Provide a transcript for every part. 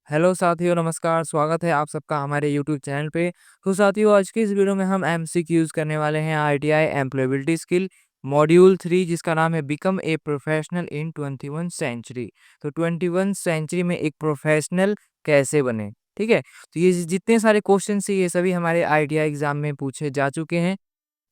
Hello साथियों, नमस्कार। स्वागत है आप सबका हमारे यूट्यूब चैनल पे। तो साथियों, आज की इस वीडियो में हम एमसीक्यूज करने वाले हैं आईटीआई एम्प्लॉयबिलिटी स्किल मॉड्यूल 3, जिसका नाम है become a professional in 21 century. तो 21 सेंचुरी में एक प्रोफेशनल कैसे बने, ठीक है। तो ये जितने सारे क्वेश्चन है ये सभी हमारे आईटीआई एग्जाम में पूछे जा चुके हैं।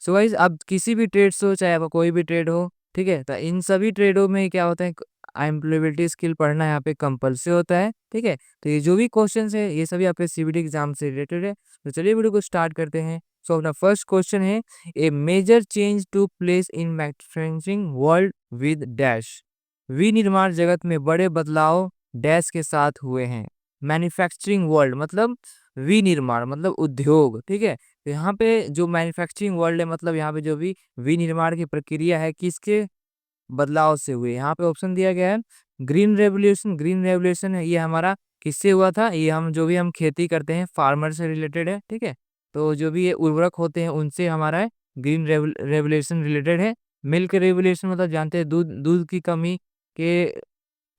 सो गाइस, अब किसी भी ट्रेड हो, चाहे वो कोई भी ट्रेड हो, ठीक है, तो इन सभी ट्रेडों में क्या होता है, एम्प्लॉयबिलिटी स्किल पढ़ना यहाँ पे कंपल्सरी होता है, ठीक है। तो ये जो भी क्वेश्चंस है ये सभी आपके सीबीटी एग्जाम से रिलेटेड है। तो चलिए वीडियो को स्टार्ट करते हैं। सो अपना फर्स्ट क्वेश्चन है, a major change to place in manufacturing world with dash. विनिर्माण जगत में बड़े बदलाव डैश के साथ हुए हैं। मैन्युफैक्चरिंग वर्ल्ड मतलब विनिर्माण मतलब उद्योग, ठीक है। तो यहाँ पे जो मैन्युफैक्चरिंग वर्ल्ड है मतलब यहाँ पे जो भी विनिर्माण की प्रक्रिया है किसके बदलाव से हुए। यहाँ पे ऑप्शन दिया गया है ग्रीन रेवोल्यूशन। ग्रीन रेवोल्यूशन है ये हमारा किससे हुआ था, ये हम खेती करते हैं फार्मर से रिलेटेड है, ठीक है। तो जो भी ये उर्वरक होते हैं उनसे हमारा है ग्रीन रेवोल्यूशन रिलेटेड है। मिल्क रेवोल्यूशन मतलब जानते हैं दूध दूध की कमी के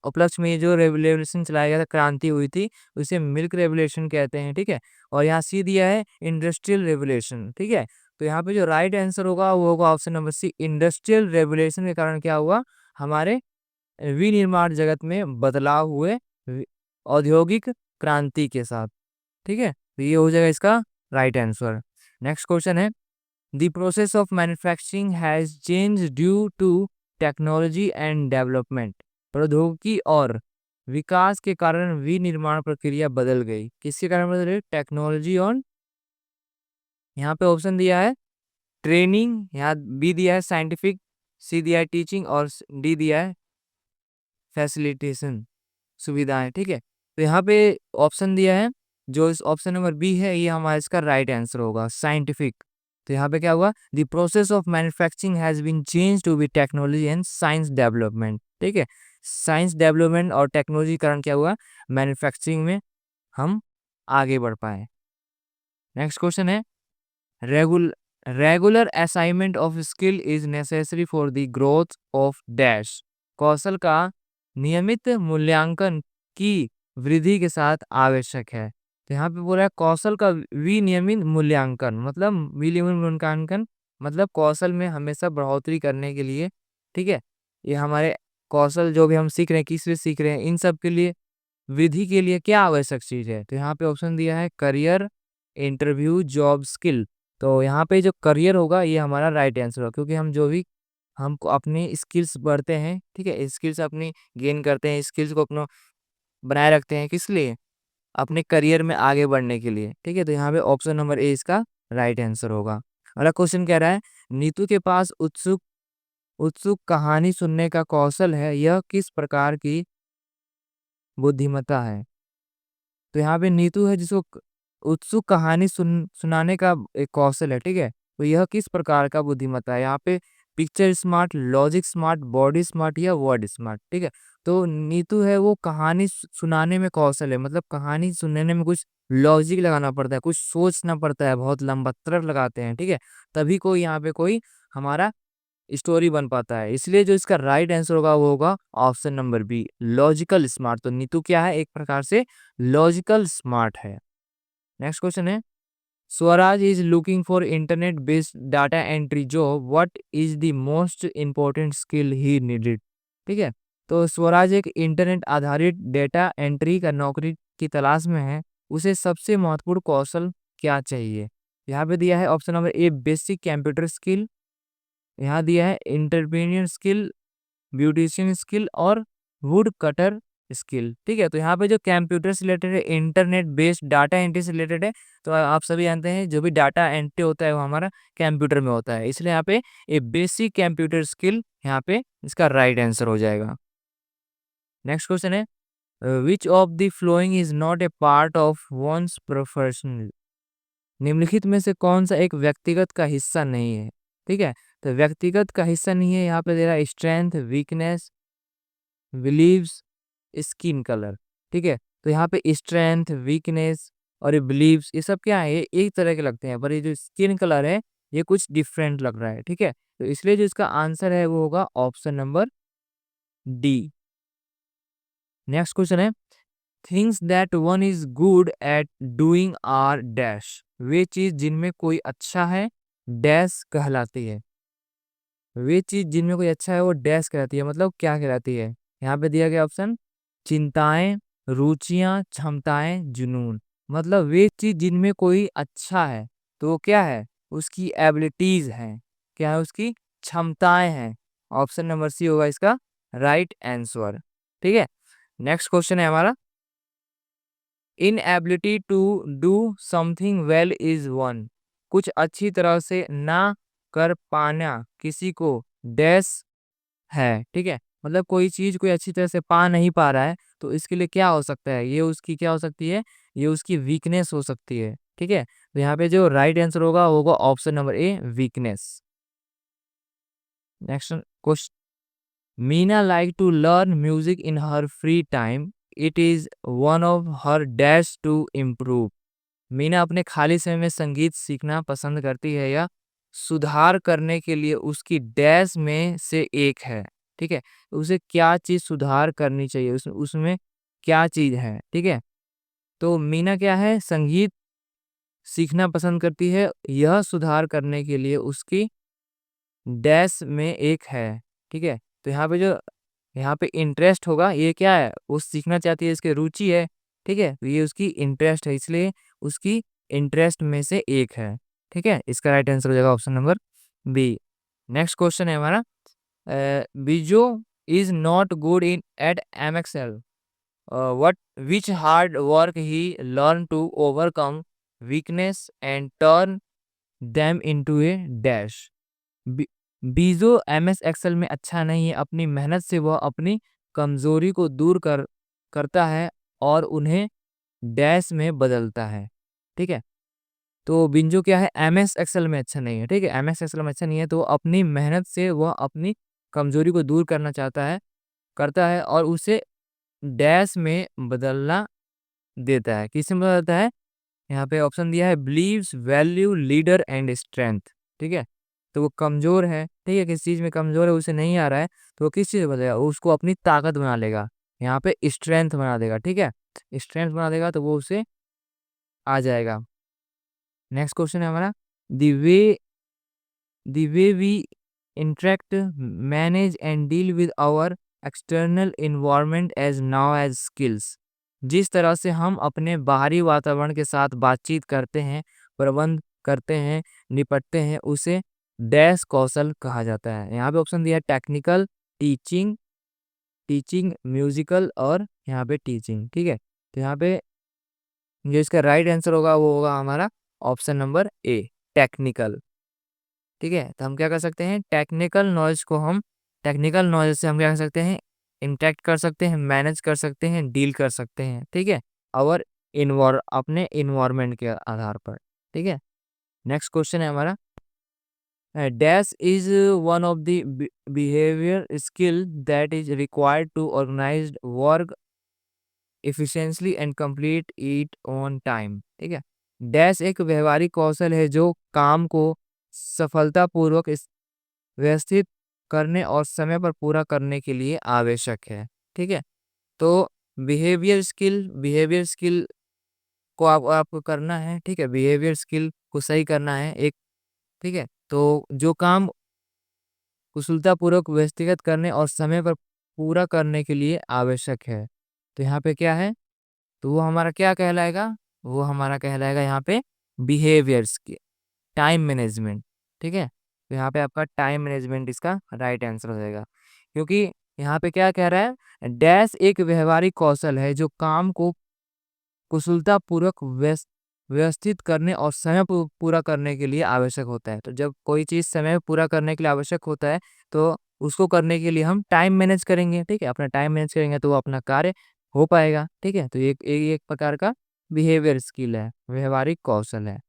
उपलक्ष्य में ये जो रेवोल्यूशन चलाया गया था, क्रांति हुई थी, उसे मिल्क रेवोल्यूशन कहते हैं, ठीक है। और यहाँ सी दिया है इंडस्ट्रियल रेवोल्यूशन, ठीक है। तो यहाँ पे जो राइट आंसर होगा वो होगा option number C, industrial revolution के कारण क्या हुआ, हमारे विनिर्माण जगत में बदलाव हुए औद्योगिक क्रांति के साथ, ठीक है। तो ये हो जाएगा इसका राइट आंसर। नेक्स्ट क्वेश्चन है, the process of manufacturing has change due to technology and development. प्रौद्योगिकी और विकास के कारण विनिर्माण प्रक्रिया बदल गई। किसके कारण बदल गई, टेक्नोलॉजी और यहाँ पे ऑप्शन दिया है ट्रेनिंग, यहाँ बी दिया है साइंटिफिक, सी दिया है टीचिंग और डी दिया है फैसिलिटेशन सुविधाएं, ठीक है। तो यहाँ पे ऑप्शन दिया है जो इस ऑप्शन नंबर बी है ये हमारा इसका राइट आंसर होगा साइंटिफिक। तो यहाँ पे क्या हुआ, the process of manufacturing has been change to be technology and science development, ठीक है। साइंस डेवलपमेंट और टेक्नोलॉजी के कारण क्या हुआ, मैन्युफैक्चरिंग में हम आगे बढ़ पाए। नेक्स्ट क्वेश्चन है, regular regular assignment of skill is necessary for the growth of dash. कौशल का नियमित मूल्यांकन की वृद्धि के साथ आवश्यक है। तो यहाँ पे बोला है कौशल का विनियमित मूल्यांकन मतलब विनियमित मूल्यांकन मतलब कौशल में हमेशा बढ़ोतरी करने के लिए, ठीक है। ये हमारे कौशल जो भी हम सीख रहे हैं, किस लिए सीख रहे हैं, इन सब के लिए विधि के लिए क्या आवश्यक चीज है। तो यहाँ पे ऑप्शन दिया है करियर, इंटरव्यू, जॉब, स्किल। तो यहाँ पे जो करियर होगा ये हमारा राइट आंसर होगा, क्योंकि हम जो भी हमको अपनी स्किल्स बढ़ते हैं, ठीक है, स्किल्स अपनी गेन करते हैं, स्किल्स को अपना बनाए रखते हैं, किस लिए, अपने करियर में आगे बढ़ने के लिए, ठीक है। तो यहाँ पे ऑप्शन नंबर ए इसका राइट आंसर होगा। अगला क्वेश्चन कह रहा है, नीतू के पास उत्सुक उत्सुक कहानी सुनने का कौशल है, यह किस प्रकार की बुद्धिमत्ता है। तो यहाँ पे नीतू है जिसको उत्सुक कहानी सुनाने का एक कौशल है, ठीक है। तो यह किस प्रकार का बुद्धिमत्ता है, यहाँ पे picture smart, logic smart, body smart या वर्ड स्मार्ट, ठीक है। तो नीतू है वो कहानी सुनाने में कौशल है, मतलब कहानी सुनने में कुछ लॉजिक लगाना पड़ता है, कुछ सोचना पड़ता है, बहुत लंबा तर्क लगाते हैं, ठीक है। तभी कोई यहाँ पे कोई हमारा स्टोरी बन पाता है। इसलिए जो इसका राइट आंसर होगा वो होगा option number B, logical smart. तो नीतू क्या है, एक प्रकार से लॉजिकल स्मार्ट है। नेक्स्ट क्वेश्चन है, Swaraj is looking for internet based data entry job, what is the most important skill he needed, ठीक है। तो स्वराज एक इंटरनेट आधारित डेटा एंट्री का नौकरी की तलाश में है, उसे सबसे महत्वपूर्ण कौशल क्या चाहिए। यहाँ पे दिया है ऑप्शन नंबर ए बेसिक कंप्यूटर स्किल, यहाँ दिया है इंटरप्रेन्योर स्किल, ब्यूटिशियन स्किल और वुड कटर स्किल, ठीक है। तो यहाँ पे जो कंप्यूटर से रिलेटेड है, इंटरनेट बेस्ड डाटा एंट्री से रिलेटेड है। तो आप सभी जानते हैं जो भी डाटा एंट्री होता है वो हमारा कंप्यूटर में होता है, इसलिए यहाँ पे ए बेसिक कंप्यूटर स्किल यहाँ पे इसका राइट आंसर हो जाएगा। नेक्स्ट क्वेश्चन है, which of the following is not a part of one's professional. निम्नलिखित में से कौन सा एक व्यक्तिगत का हिस्सा नहीं है, ठीक है। तो व्यक्तिगत का हिस्सा नहीं है, यहाँ पे दे रहा है strength, weakness, believes, skin colour, ठीक है। तो यहाँ पे स्ट्रेंथ, वीकनेस और ये बिलीव्स ये सब क्या है, ये एक तरह के लगते हैं, पर ये जो स्किन कलर है ये कुछ डिफरेंट लग रहा है, ठीक है। तो इसलिए जो इसका आंसर है वो होगा option number D. Next question है, things that one is good at doing are dash. वे चीज जिनमें कोई अच्छा है डैश कहलाती है। वे चीज जिनमें कोई अच्छा है वो डैश कहलाती है, मतलब क्या कहलाती है? यहाँ पे दिया गया ऑप्शन, चिंताएं, रुचियां, क्षमताएं, जुनून। मतलब वे चीज जिनमें कोई अच्छा है तो वो क्या है? उसकी एबिलिटीज हैं। क्या है? उसकी क्षमताएं हैं। ऑप्शन नंबर सी होगा इसका राइट आंसर। ठीक है, नेक्स्ट क्वेश्चन है हमारा, inability to do something well is one. कुछ अच्छी तरह से ना कर पाना किसी को डैश है। ठीक है, मतलब कोई चीज कोई अच्छी तरह से पा नहीं पा रहा है तो इसके लिए क्या हो सकता है? ये उसकी क्या हो सकती है? ये उसकी वीकनेस हो सकती है। ठीक है, तो यहाँ पे जो राइट आंसर होगा वो होगा option number A, weakness. Next question, Meena like to learn music in her free time, it is one of her dash to improve. Meena अपने खाली समय में संगीत सीखना पसंद करती है या सुधार करने के लिए उसकी डैश में से एक है। ठीक है, उसे क्या चीज सुधार करनी चाहिए, उसमें क्या चीज है? ठीक है, तो मीना क्या है? संगीत सीखना पसंद करती है, यह सुधार करने के लिए उसकी डैश में एक है। ठीक है, तो यहाँ पे जो यहाँ पे इंटरेस्ट होगा ये क्या है? वो सीखना चाहती है, इसकी रुचि है। ठीक है, तो ये उसकी इंटरेस्ट है, इसलिए उसकी इंटरेस्ट में से एक है। ठीक है, इसका राइट आंसर हो जाएगा option number B. Next question है हमारा, Bijo is not good in at M excel, what which hard work he learned to overcome weakness and turn them into a dash। बीजो एमएस एक्सेल में अच्छा नहीं है, अपनी मेहनत से वह अपनी कमजोरी को दूर करता है और उन्हें डैश में बदलता है। ठीक है, तो बिंजो क्या है? एमएस एक्सेल में अच्छा नहीं है। ठीक है, एमएस एक्सेल में अच्छा नहीं है तो अपनी मेहनत से वह अपनी कमजोरी को दूर करना चाहता है, करता है और उसे डैश में बदलना देता है। किसमें बदलता है? यहाँ पे ऑप्शन दिया है, believes, value, leader and strength. ठीक है, तो वो कमजोर है। ठीक है, किस चीज में कमजोर है, उसे नहीं आ रहा है तो वो किस चीज में बदलेगा? वो उसको अपनी ताकत बना लेगा, यहाँ पे स्ट्रेंथ बना देगा। ठीक है, स्ट्रेंथ बना देगा तो वो उसे आ जाएगा। नेक्स्ट क्वेश्चन है हमारा, the way we interact, manage and deal with our external environment as now as skills। जिस तरह से हम अपने बाहरी वातावरण के साथ बातचीत करते हैं, प्रबंध करते हैं, निपटते हैं, उसे डैश कौशल कहा जाता है। यहाँ पे ऑप्शन दिया है, टेक्निकल, टीचिंग, म्यूजिकल और यहाँ पे टीचिंग। ठीक है, तो यहाँ पे जो इसका राइट आंसर होगा वो होगा हमारा ऑप्शन नंबर ए, टेक्निकल। ठीक है, तो हम क्या कर सकते हैं? टेक्निकल नॉलेज से हम क्या कर सकते हैं? इंटरेक्ट कर सकते हैं, मैनेज कर सकते हैं, डील कर सकते हैं। ठीक है, और अपने इन्वायरमेंट के आधार पर। ठीक है, नेक्स्ट क्वेश्चन है हमारा, dash is one of the behaviour skill that is required to organized work efficiently and complete it on time. ठीक है, डैश एक व्यवहारिक कौशल है जो काम को सफलतापूर्वक व्यवस्थित करने और समय पर पूरा करने के लिए आवश्यक है। ठीक है, तो बिहेवियर स्किल को आपको करना है। ठीक है, बिहेवियर स्किल को सही करना है एक। ठीक है, तो जो काम कुशलतापूर्वक व्यवस्थित करने और समय पर पूरा करने के लिए आवश्यक है, तो यहाँ पे क्या है? तो वो हमारा क्या कहलाएगा? वो हमारा कहलाएगा यहाँ पे बिहेवियर्स की टाइम मैनेजमेंट। ठीक है, तो यहाँ पे आपका टाइम मैनेजमेंट इसका राइट आंसर हो जाएगा, क्योंकि यहाँ पे क्या कह रहा है? डैश एक व्यवहारिक कौशल है जो काम को कुशलतापूर्वक व्यवस्थित करने और समय पूरा करने के लिए आवश्यक होता है। तो जब कोई चीज़ समय पूरा करने के लिए आवश्यक होता है तो उसको करने के लिए हम टाइम मैनेज करेंगे। ठीक है, अपना टाइम मैनेज करेंगे तो वो अपना कार्य हो पाएगा। ठीक है, तो एक प्रकार का बिहेवियर स्किल है, व्यवहारिक कौशल है।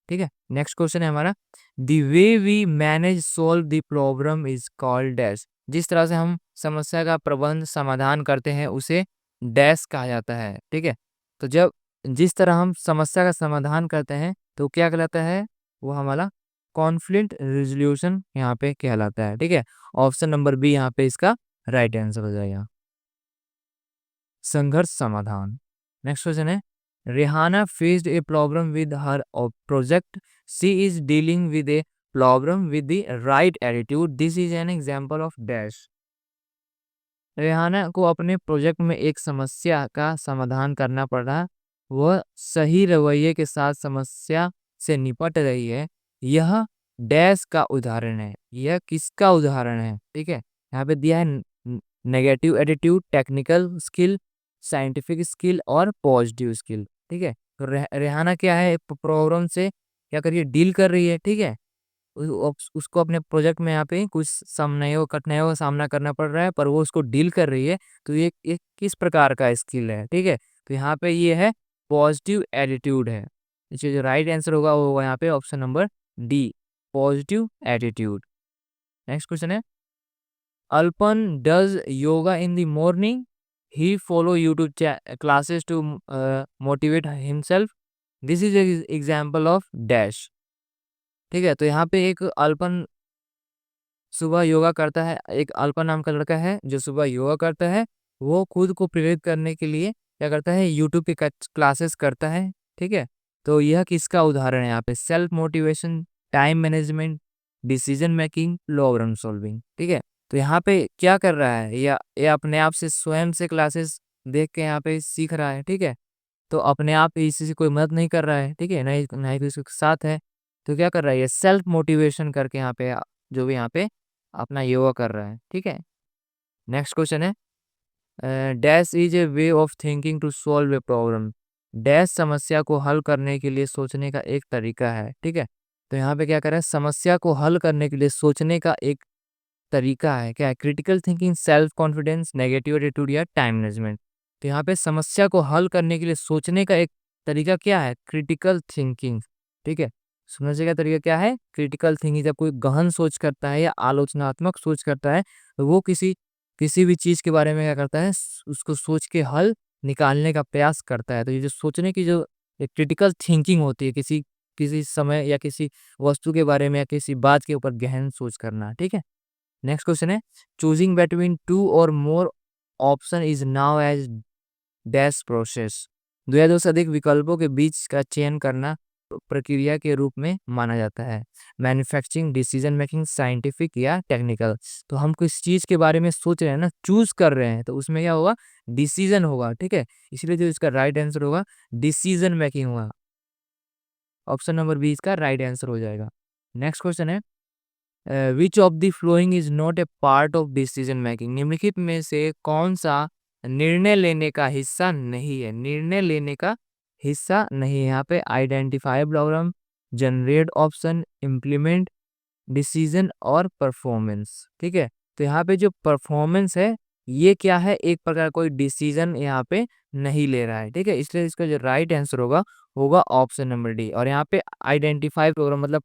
ठीक है, नेक्स्ट क्वेश्चन है हमारा, the way we manage solve the problem is called dash. जिस तरह से हम समस्या का प्रबंध समाधान करते हैं उसे डैश कहा जाता है। ठीक है, तो जब जिस तरह हम समस्या का समाधान करते हैं तो क्या कहलाता है? वो हमारा कॉन्फ्लिक्ट रिजोल्यूशन यहाँ पे कहलाता है। ठीक है, ऑप्शन नंबर बी यहाँ पे इसका राइट आंसर हो जाएगा, संघर्ष समाधान। नेक्स्ट क्वेश्चन है, Rihana faced a problem with her project, she is dealing with a problem with the right attitude, this is an example of dash. Rehana को अपने प्रोजेक्ट में एक समस्या का समाधान करना पड़ रहा, वह सही रवैये के साथ समस्या से निपट रही है, यह डैश का उदाहरण है। यह किसका उदाहरण है? ठीक है, यहाँ पे दिया है negative attitude, technical skill, scientific skill और पॉजिटिव स्किल। ठीक है, तो रेहाना क्या है, प्रॉब्लम से क्या करिए, डील कर रही है। ठीक है, उसको अपने प्रोजेक्ट में यहाँ पे कुछ समस्याओं कठिनाइयों का सामना करना पड़ रहा है, पर वो उसको डील कर रही है। तो ये एक किस प्रकार का स्किल है? ठीक है, तो यहाँ पे ये है पॉजिटिव एटीट्यूड है। इसलिए जो राइट आंसर होगा वो होगा यहाँ पे option number D, positive attitude. Next question है, Alpan does yoga in the morning, he follow YouTube classes to motivate himself, this is example of dash. ठीक है, तो यहाँ पे एक अल्पन सुबह योगा करता है, एक अल्पन नाम का लड़का है जो सुबह योगा करता है। वो खुद को प्रेरित करने के लिए क्या करता है, यूट्यूब पे क्लासेस करता है। ठीक है, तो यह किसका उदाहरण है? यहाँ पे self motivation, time management, decision making, problem solving. ठीक है, तो यहाँ पे क्या कर रहा है, या अपने आप से स्वयं से क्लासेस देख के यहाँ पे सीख रहा है। ठीक है, तो अपने आप ही इसी से कोई मदद नहीं कर रहा है। ठीक है, ना ही किसी के साथ है। तो क्या कर रहा है, ये सेल्फ मोटिवेशन करके यहाँ पे जो भी यहाँ पे अपना योगा कर रहा है। ठीक है, नेक्स्ट क्वेश्चन है, dash is a way of thinking to solve a problem, dash समस्या को हल करने के लिए सोचने का एक तरीका है। ठीक है, तो यहाँ पे क्या कर रहा है, समस्या को हल करने के लिए सोचने का एक तरीका है। क्या है? Critical thinking, self confidence, negative attitude या टाइम मैनेजमेंट। तो यहाँ पे समस्या को हल करने के लिए सोचने का एक तरीका क्या है? Critical thinking. ठीक है, समझने का तरीका क्या है? Critical thinking. जब कोई गहन सोच करता है या आलोचनात्मक सोच करता है, तो वो किसी किसी भी चीज के बारे में क्या करता है, उसको सोच के हल निकालने का प्रयास करता है। तो ये जो सोचने की जो क्रिटिकल थिंकिंग होती है, किसी किसी समय या किसी वस्तु के बारे में या किसी बात के ऊपर गहन सोच करना। ठीक है, नेक्स्ट क्वेश्चन है, choosing between two or more option is now as dash process, दो या दो से अधिक विकल्पों के बीच का चयन करना प्रक्रिया के रूप में माना जाता है। मैन्युफैक्चरिंग, डिसीजन मेकिंग, साइंटिफिक या टेक्निकल। तो हम किस चीज के बारे में सोच रहे हैं ना, चूज कर रहे हैं, तो उसमें क्या होगा, डिसीजन होगा। ठीक है, इसलिए जो इसका राइट आंसर होगा डिसीजन मेकिंग होगा। ऑप्शन नंबर बी इसका राइट आंसर हो जाएगा। नेक्स्ट क्वेश्चन है, which of the following is not a part of decision making, निम्नलिखित में से कौन सा निर्णय लेने का हिस्सा नहीं है? निर्णय लेने का हिस्सा नहीं है। यहाँ पे identify problem, generate option, implement decision और परफॉर्मेंस। ठीक है, तो यहाँ पे जो परफॉर्मेंस है ये क्या है, एक प्रकार कोई डिसीजन यहाँ पे नहीं ले रहा है। ठीक है, इसलिए इसका जो राइट आंसर होगा होगा ऑप्शन नंबर डी। और यहाँ पे आइडेंटिफाई प्रोग्राम मतलब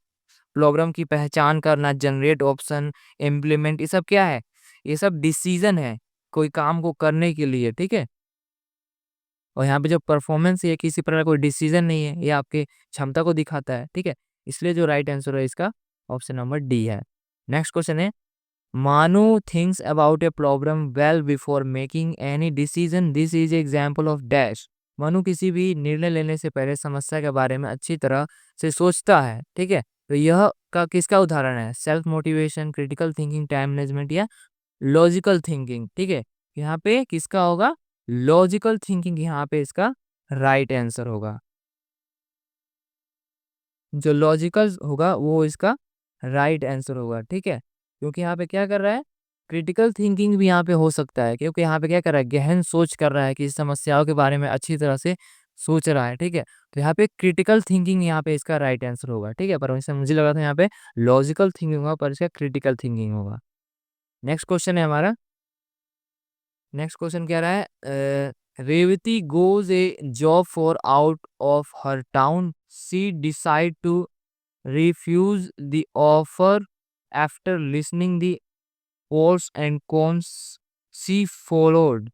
प्रॉब्लम की पहचान करना, जनरेट ऑप्शन, इम्प्लीमेंट, ये सब क्या है, ये सब डिसीजन है कोई काम को करने के लिए। ठीक है, और यहाँ पे जो परफॉर्मेंस है ये किसी प्रकार कोई डिसीजन नहीं है, ये आपके क्षमता को दिखाता है। ठीक है, इसलिए जो राइट आंसर है इसका ऑप्शन नंबर डी है। नेक्स्ट क्वेश्चन है, मानू thinks about a problem well before making any decision, this is example of dash. मानू किसी भी निर्णय लेने से पहले समस्या के बारे में अच्छी तरह से सोचता है। ठीक है, तो यह का किसका उदाहरण है? Self motivation, critical thinking, time management या लॉजिकल थिंकिंग। ठीक है, यहाँ पे किसका होगा? लॉजिकल थिंकिंग यहाँ पे इसका राइट आंसर होगा। जो लॉजिकल होगा वो इसका राइट आंसर होगा। ठीक है, क्योंकि यहाँ पे क्या कर रहा है, क्रिटिकल थिंकिंग भी यहाँ पे हो सकता है, क्योंकि यहाँ पे क्या कर रहा है, गहन सोच कर रहा है कि समस्याओं के बारे में अच्छी तरह से सोच रहा है। ठीक है, तो यहाँ पे क्रिटिकल थिंकिंग यहाँ पे इसका राइट आंसर होगा। ठीक है, पर वैसे मुझे लगा था यहाँ पे लॉजिकल थिंकिंग होगा, पर इसका क्रिटिकल थिंकिंग होगा। नेक्स्ट क्वेश्चन है हमारा, नेक्स्ट क्वेश्चन कह रहा है, Revati goes a job for out of her town, she decide to refuse the offer after listening the pros and cons she followed।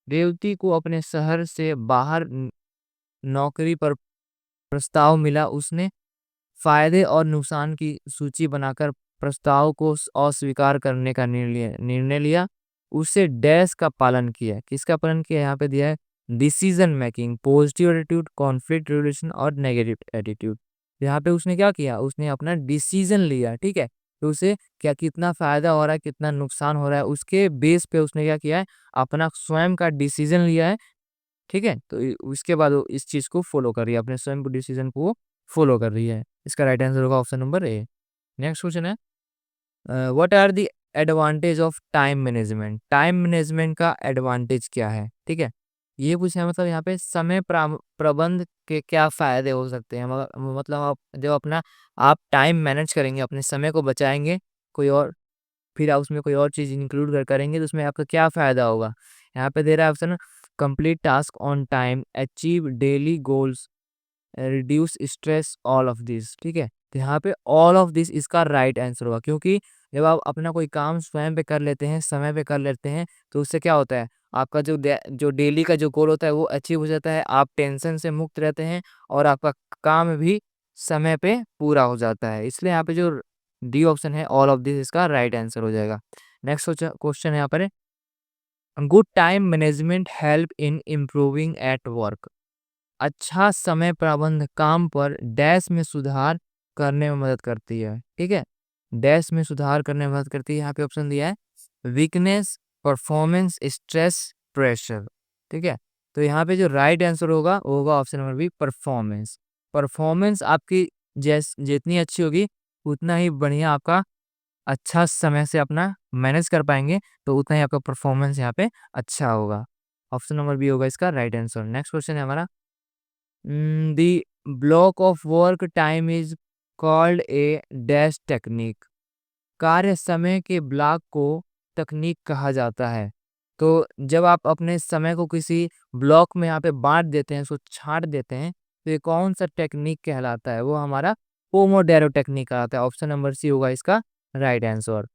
Revati को अपने शहर से बाहर नौकरी पर प्रस्ताव मिला, उसने फायदे और नुकसान की सूची बनाकर प्रस्ताव को अस्वीकार करने का निर्णय निर्णय लिया। उसे डैश का पालन किया, किसका पालन किया यहाँ पे दिया है, decision making, positive attitude, conflict resolution और नेगेटिव एटीट्यूड। यहाँ पे उसने क्या किया, उसने अपना डिसीजन लिया, ठीक है। तो उसे क्या कितना फायदा हो रहा है, कितना नुकसान हो रहा है, उसके बेस पे उसने क्या किया है, अपना स्वयं का डिसीजन लिया है, ठीक है। तो उसके बाद वो इस चीज को फॉलो कर रही है, अपने स्वयं के डिसीजन को फॉलो कर रही है। इसका राइट आंसर होगा option number A. Next question है, what are the advantage of time management. Time management का एडवांटेज क्या है, ठीक है। ये पूछा है, मतलब यहाँ पे समय प्रबंध के क्या फायदे हो सकते हैं, मतलब आप जब अपना आप टाइम मैनेज करेंगे, अपने समय को बचाएंगे, कोई और फिर आप उसमें कोई और चीज इंक्लूड करेंगे तो उसमें आपका क्या फायदा होगा। यहाँ पे दे रहा है option, complete task on time, achieve daily goals, reduce stress, all of this, ठीक है। तो यहाँ पे ऑल ऑफ दिस इसका राइट आंसर होगा, क्योंकि जब आप अपना कोई काम स्वयं पे कर लेते हैं, समय पे कर लेते हैं, तो उससे क्या होता है, आपका जो डेली का जो गोल होता है वो अचीव हो जाता है, आप टेंशन से मुक्त रहते हैं और आपका काम भी समय पे पूरा हो जाता है। इसलिए यहाँ पे जो डी ऑप्शन है ऑल ऑफ दिस इसका राइट आंसर हो जाएगा। नेक्स्ट क्वेश्चन है यहाँ पर, good time management help in improving at work. अच्छा समय प्रबंध काम पर डैश में सुधार करने में मदद करती है, ठीक है। डैश में सुधार करने में मदद करती है, यहाँ पे ऑप्शन दिया है वीकनेस, परफॉर्मेंस, स्ट्रेस, प्रेशर, ठीक है। तो यहाँ पे जो राइट आंसर होगा वो होगा option number B, performance. Performance आपकी जितनी अच्छी होगी उतना ही बढ़िया आपका अच्छा समय से अपना मैनेज कर पाएंगे, तो उतना ही आपका परफॉर्मेंस यहाँ पे अच्छा होगा। ऑप्शन नंबर बी होगा इसका राइट आंसर। नेक्स्ट क्वेश्चन है हमारा, the block of work time is called a dash technique. कार्य समय के ब्लॉक को तकनीक कहा जाता है। तो जब आप अपने समय को किसी ब्लॉक में यहाँ पे बांट देते हैं, उसको छांट देते हैं, तो ये कौन सा टेक्निक कहलाता है, वो हमारा पोमोडेरो टेक्निक कहलाता है। ऑप्शन नंबर सी होगा इसका राइट आंसर।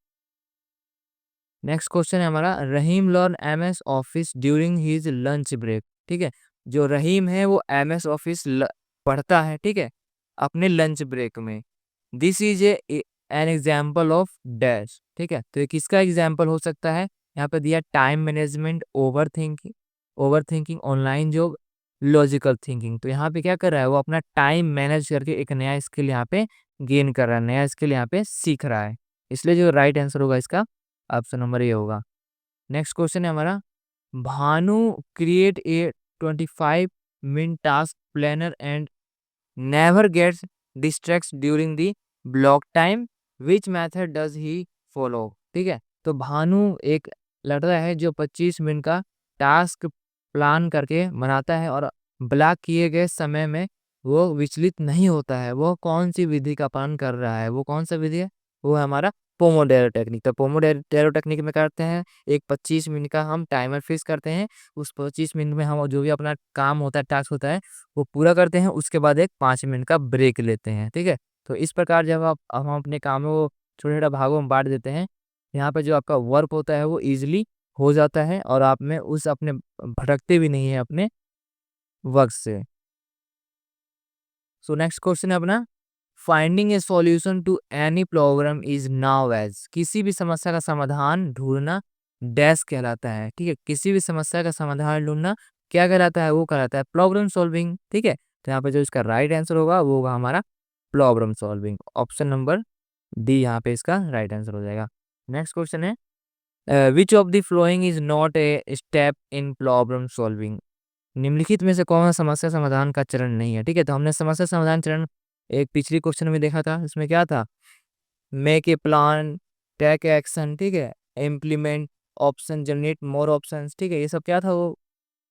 नेक्स्ट क्वेश्चन है हमारा, Rahim learn MS Office during his lunch break, ठीक है। जो रहीम है वो एमएस ऑफिस पढ़ता है, ठीक है, अपने लंच ब्रेक में। This is A an example of dash, ठीक है। तो ये किसका एग्जाम्पल हो सकता है, यहाँ पे दिया time management, over thinking, online job, logical thinking. तो यहाँ पे क्या कर रहा है, वो अपना टाइम मैनेज करके एक नया स्किल यहाँ पे गेन कर रहा है, नया स्किल यहाँ पे सीख रहा है। इसलिए जो राइट आंसर होगा इसका ऑप्शन नंबर ये होगा। नेक्स्ट क्वेश्चन है हमारा, Bhanu create a 25 minute task planner and never gets distract during the block time, which method does he follow, ठीक है। तो भानु एक लड़का है जो 25 मिनट का टास्क प्लान करके बनाता है और ब्लॉक किए गए समय में वो विचलित नहीं होता है। वो कौन सी विधि का पालन कर रहा है, वो कौन सा विधि है, वो है हमारा पोमोडेरो टेक्निक। तो पोमोडेरो टेक्निक में करते हैं, एक 25 मिनट का हम टाइमर फिक्स करते हैं, उस 25 मिनट में हम जो भी अपना काम होता है, टास्क होता है, वो पूरा करते हैं, उसके बाद एक 5 मिनट का ब्रेक लेते हैं, ठीक है। तो इस प्रकार जब हम अपने कामों को छोटे छोटे भागों में बांट देते हैं, यहाँ पे जो आपका वर्क होता है वो इजीली हो जाता है और आप में उस अपने भटकते भी नहीं है अपने वर्क से। सो नेक्स्ट क्वेश्चन है अपना, finding a solution to any problem is now as. किसी भी समस्या का समाधान ढूंढना डैश कहलाता है, ठीक है। किसी भी समस्या का समाधान ढूंढना क्या कहलाता है, वो कहलाता है प्रॉब्लम सॉल्विंग, ठीक है। तो यहाँ पे जो इसका राइट आंसर होगा वो होगा हमारा problem solving. Option number D यहाँ पे इसका राइट आंसर हो जाएगा। नेक्स्ट क्वेश्चन है, which of the following is not a step in problem solving. निम्नलिखित में से कौन सा समस्या समाधान का चरण नहीं है, ठीक है। तो हमने समस्या समाधान चरण एक पिछली क्वेश्चन में देखा था, इसमें क्या था, make a plan, take action, ठीक है, implement, option, generate more options, ठीक है, ये सब क्या था वो।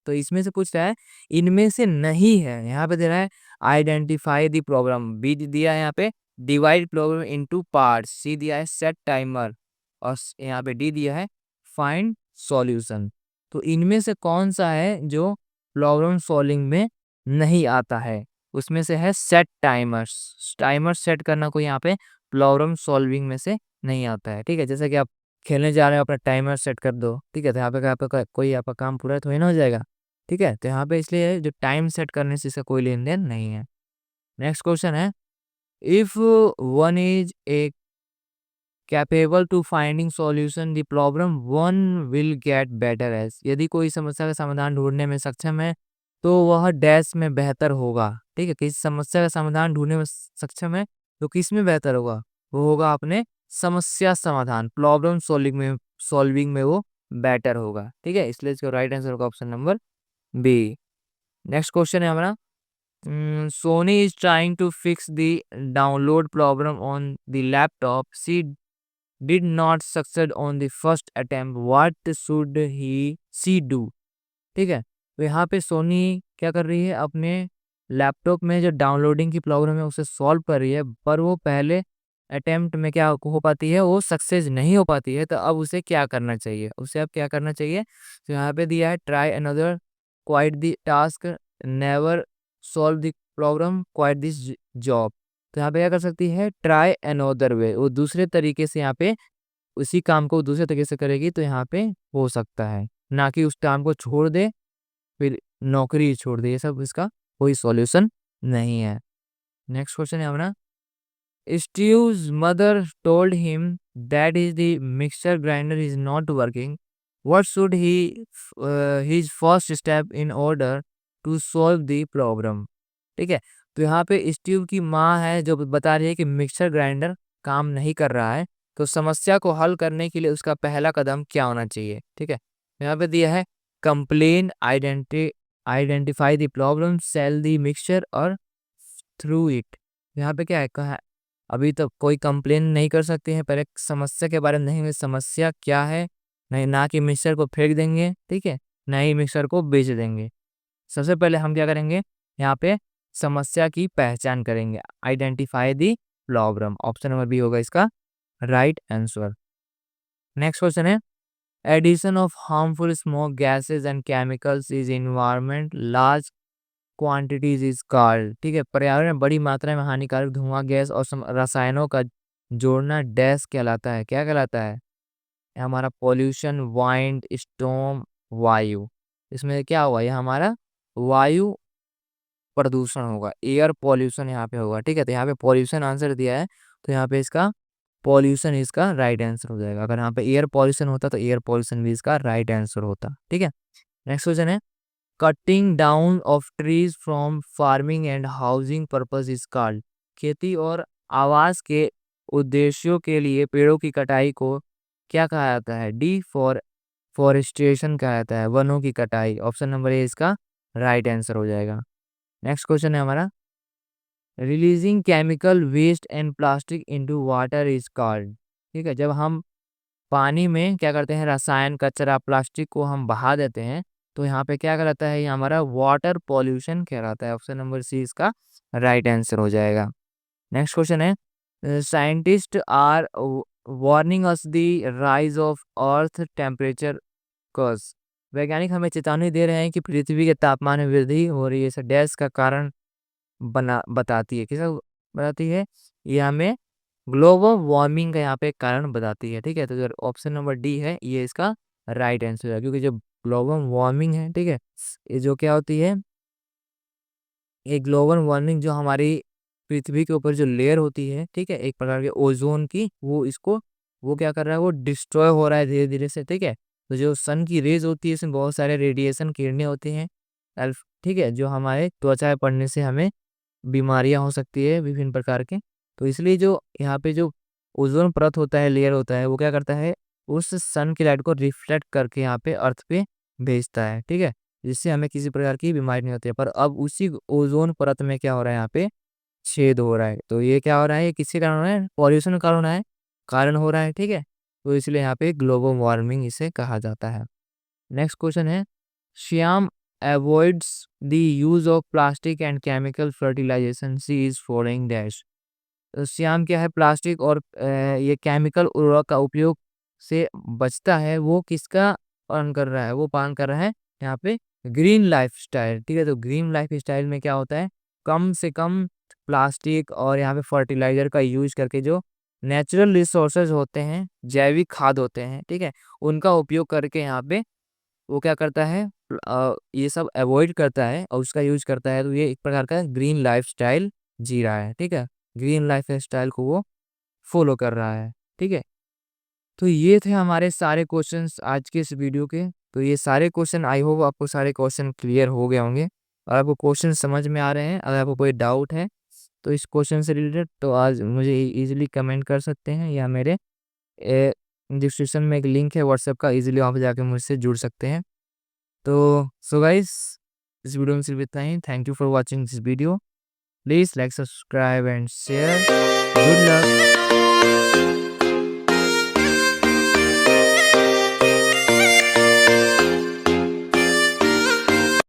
तो इसमें से पूछ रहा है इनमें से नहीं है, यहाँ पे दे रहा है आइडेंटिफाई द प्रॉब्लम, बी दिया है यहाँ पे डिवाइड प्रॉब्लम इनटू पार्ट्स, सी दिया है सेट टाइमर और यहाँ पे डी दिया है फाइंड सॉल्यूशन। तो इनमें से कौन सा है जो प्रॉब्लम सॉल्विंग में नहीं आता है, उसमें से है सेट टाइमर्स। टाइमर सेट करना कोई यहाँ पे प्रॉब्लम सॉल्विंग में से नहीं आता है, ठीक है। जैसे कि आप खेलने जा रहे हो, अपना टाइमर सेट कर दो, ठीक है, तो यहाँ पे कोई आपका काम पूरा तो ही ना हो जाएगा, ठीक है। तो यहाँ पे इसलिए जो टाइम सेट करने से इसका कोई लेन देन नहीं है। नेक्स्ट क्वेश्चन है, if one is a capable to finding solution the problem one will get better age. यदि कोई समस्या का समाधान ढूंढने में सक्षम है तो वह डैश में बेहतर होगा। ठीक है, किसी समस्या का समाधान ढूंढने में सक्षम है तो किस में बेहतर होगा? वो होगा अपने समस्या समाधान, प्रॉब्लम सॉल्विंग में वो बेटर होगा। ठीक है, इसलिए इसका राइट आंसर होगा option number B. Next question है हमारा, Sony is trying to fix the download problem on the laptop. She did not succeed on the first attempt. What should she do? ठीक है, तो यहाँ पे सोनी क्या कर रही है, अपने लैपटॉप में जो डाउनलोडिंग की प्रॉब्लम है उसे सॉल्व कर रही है, पर वो पहले अटेम्प्ट में क्या हो पाती है, वो सक्सेस नहीं हो पाती है। तो अब उसे क्या करना चाहिए? उसे अब क्या करना चाहिए? तो यहाँ पे दिया है try another, quite the task, never solve the problem, quite this job. तो यहाँ पे क्या कर सकती है? ट्राई अनदर वे, वो दूसरे तरीके से यहाँ पे उसी काम को दूसरे तरीके से करेगी तो यहाँ पे हो सकता है, ना कि उस काम को छोड़ दे फिर नौकरी ही छोड़ दे। ये सब इसका कोई सॉल्यूशन नहीं है। नेक्स्ट क्वेश्चन है हमारा, Steve's mother told him that the mixer grinder is not working. What should his first step in order to solve the problem? ठीक है, तो यहाँ पे स्टीव की माँ है जो बता रही है कि मिक्सर ग्राइंडर काम नहीं कर रहा है, तो समस्या को हल करने के लिए उसका पहला कदम क्या होना चाहिए? ठीक है, यहाँ पे दिया है complain, identify the problem, sell the mixture और थ्रू इट। यहाँ पे क्या है, कहा अभी तो कोई कंप्लेन नहीं कर सकते हैं, पहले समस्या के बारे में नहीं हुई, समस्या क्या है, नहीं ना कि मिक्सर को फेंक देंगे, ठीक है, ना ही मिक्सर को बेच देंगे। सबसे पहले हम क्या करेंगे, यहाँ पे समस्या की पहचान करेंगे, identify the problem. Option number B होगा इसका राइट आंसर। नेक्स्ट क्वेश्चन है, addition of harmful smoke gases and chemicals is environment large quantities is called. ठीक है, पर्यावरण में बड़ी मात्रा में हानिकारक धुआं गैस और रसायनों का जोड़ना डैश कहलाता है, क्या कहलाता है? हमारा पॉल्यूशन, वाइंड, स्टॉर्म, वायु। इसमें क्या होगा, ये हमारा वायु प्रदूषण होगा, एयर पॉल्यूशन यहाँ पे होगा। ठीक है, तो यहाँ पे पॉल्यूशन आंसर दिया है तो यहाँ पे इसका पॉल्यूशन इसका राइट आंसर हो जाएगा। अगर यहाँ पे एयर पॉल्यूशन होता तो एयर पॉल्यूशन भी इसका राइट आंसर होता। ठीक है, नेक्स्ट क्वेश्चन है, cutting down of trees from farming and housing purpose is called. खेती और आवास के उद्देश्यों के लिए पेड़ों की कटाई को क्या कहा जाता है? डी फॉरेस्टेशन कहा जाता है, वनों की कटाई। ऑप्शन नंबर ए इसका राइट आंसर हो जाएगा। नेक्स्ट क्वेश्चन है हमारा, releasing chemical waste and plastic into water is called. ठीक है, जब हम पानी में क्या करते हैं, रसायन, कचरा, प्लास्टिक को हम बहा देते हैं तो यहाँ पे क्या कहलाता है, ये हमारा वाटर पॉल्यूशन कहलाता है। ऑप्शन नंबर सी इसका राइट आंसर हो जाएगा। नेक्स्ट क्वेश्चन है, scientist are warning us the rise of earth temperature cause. वैज्ञानिक हमें चेतावनी दे रहे हैं कि पृथ्वी के तापमान में वृद्धि हो रही है, इसे डैश का कारण बताती है, किसका बताती है? ये हमें ग्लोबल वार्मिंग का यहाँ पे कारण बताती है। ठीक है, तो जो ऑप्शन नंबर डी है ये इसका राइट आंसर है, क्योंकि जो ग्लोबल वार्मिंग है, ठीक है, ये जो क्या होती है, ये ग्लोबल वार्मिंग जो हमारी पृथ्वी के ऊपर जो लेयर होती है, ठीक है, एक प्रकार के ओजोन की, वो क्या कर रहा है, वो डिस्ट्रॉय हो रहा है धीरे धीरे से। ठीक है, तो जो सन की रेज होती है इसमें बहुत सारे रेडिएशन किरणें होती हैं, ठीक है, जो हमारे त्वचा पे पड़ने से हमें बीमारियां हो सकती है विभिन्न प्रकार के। तो इसलिए जो यहाँ पे जो ओजोन परत होता है, लेयर होता है, वो क्या करता है, उस सन की लाइट को रिफ्लेक्ट करके यहाँ पे अर्थ पे भेजता है। ठीक है, जिससे हमें किसी प्रकार की बीमारी नहीं होती है। पर अब उसी ओजोन परत में क्या हो रहा है, यहाँ पे छेद हो रहा है। तो ये क्या हो रहा है, ये किसके कारण हो रहा है? पॉल्यूशन का कारण हो रहा है। ठीक है, तो इसलिए यहाँ पे ग्लोबल वार्मिंग इसे कहा जाता है। नेक्स्ट क्वेश्चन है, Shyam avoids the use of plastic and chemical fertilization. She is following dash. तो श्याम क्या है, प्लास्टिक और ये केमिकल उर्वरक का उपयोग से बचता है। वो किसका पालन कर रहा है? वो पालन कर रहा है यहाँ पे ग्रीन लाइफस्टाइल। ठीक है, तो ग्रीन लाइफस्टाइल में क्या होता है, कम से कम प्लास्टिक और यहाँ पे फर्टिलाइजर का यूज करके जो नेचुरल रिसोर्सेज होते हैं, जैविक खाद होते हैं, ठीक है, उनका उपयोग करके यहाँ पे वो क्या करता है, ये सब अवॉइड करता है और उसका यूज करता है। तो ये एक प्रकार का ग्रीन लाइफस्टाइल जी रहा है। ठीक है, ग्रीन लाइफस्टाइल को वो फॉलो कर रहा है। ठीक है, तो ये थे हमारे सारे क्वेश्चंस आज के इस वीडियो के। तो ये सारे क्वेश्चन आई होप आपको सारे क्वेश्चन क्लियर हो गए होंगे और आपको क्वेश्चन समझ में आ रहे हैं। अगर आपको कोई डाउट है तो इस क्वेश्चन से रिलेटेड तो आज मुझे इजीली कमेंट कर सकते हैं या मेरे डिस्क्रिप्शन में एक लिंक है व्हाट्सएप का, इजीली वहाँ पे जाके मुझसे जुड़ सकते हैं। तो सो गाइस, इस वीडियो में सिर्फ इतना ही। Thank you for watching this video. Please like, subscribe and share. Good luck.